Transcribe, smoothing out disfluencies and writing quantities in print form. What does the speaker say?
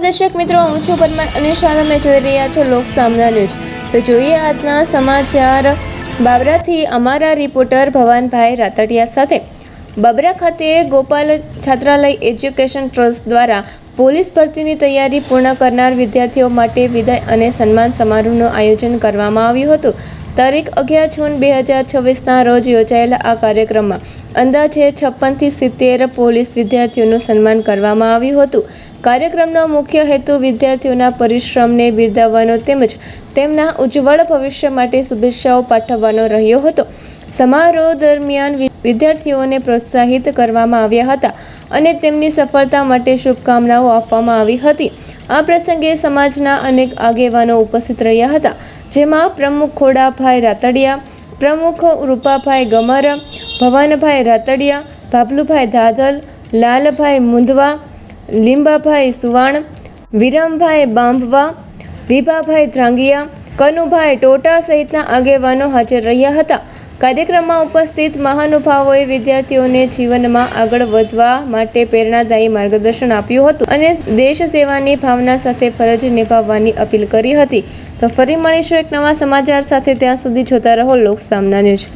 દર્શક મિત્રો, હું છું પરમાર અને તમે જોઈ રહ્યા છો લોક સામના ન્યૂઝ। તો જોઈએ આજના સમાચાર। બાબરાથી અમારા રિપોર્ટર ભવાનભાઈ રાતડિયા સાથે। બાબરા ખાતે ગોપાલ છાત્રાલય એજ્યુકેશન ટ્રસ્ટ દ્વારા પોલીસ ભરતીની તૈયારી પૂર્ણ કરનાર વિદ્યાર્થીઓ માટે વિદાય અને સન્માન સમારોહનું આયોજન કરવામાં આવ્યું હતું। તારીખ 11 જૂન 2026ના રોજ યોજાયેલા આ કાર્યક્રમમાં અંદાજે 56 થી 70 પોલીસ વિદ્યાર્થીઓનું સન્માન કરવામાં આવ્યું હતું। કાર્યક્રમનો મુખ્ય હેતુ વિદ્યાર્થીઓના પરિશ્રમને બિરદાવવાનો તેમજ તેમના ઉજ્જવળ ભવિષ્ય માટે શુભેચ્છાઓ પાઠવવાનો રહ્યો હતો। સમારોહ દરમિયાન વિદ્યાર્થીઓને પ્રોત્સાહિત કરવામાં આવ્યા હતા અને તેમની સફળતા માટે શુભકામનાઓ આપવામાં આવી હતી। આ પ્રસંગે સમાજના અનેક આગેવાનો ઉપસ્થિત રહ્યા હતા, જેમાં પ્રમુખ ખોડાભાઈ રાતડિયા, પ્રમુખ રૂપાભાઈ ગમર, ભવાનભાઈ રાતડિયા, ભાભલુભાઈ ધાધલ, લાલભાઈ મુંદવા, લીંબાભાઈ સુવાણ, વિરમભાઈ બાંભવા, વિભાભાઈ ધ્રાંગિયા, કનુભાઈ ટોટા સહિતના આગેવાનો હાજર રહ્યા હતા। કાર્યક્રમમાં ઉપસ્થિત મહાનુભાવોએ વિદ્યાર્થીઓને જીવનમાં આગળ વધવા માટે પ્રેરણાદાયી માર્ગદર્શન આપ્યું હતું અને દેશ સેવાની ભાવના સાથે ફરજ નિભાવવાની અપીલ કરી હતી। તો ફરી મળીશું એક નવા સમાચાર સાથે, ત્યાં સુધી જોતા રહો લોક સામના ન્યૂઝ।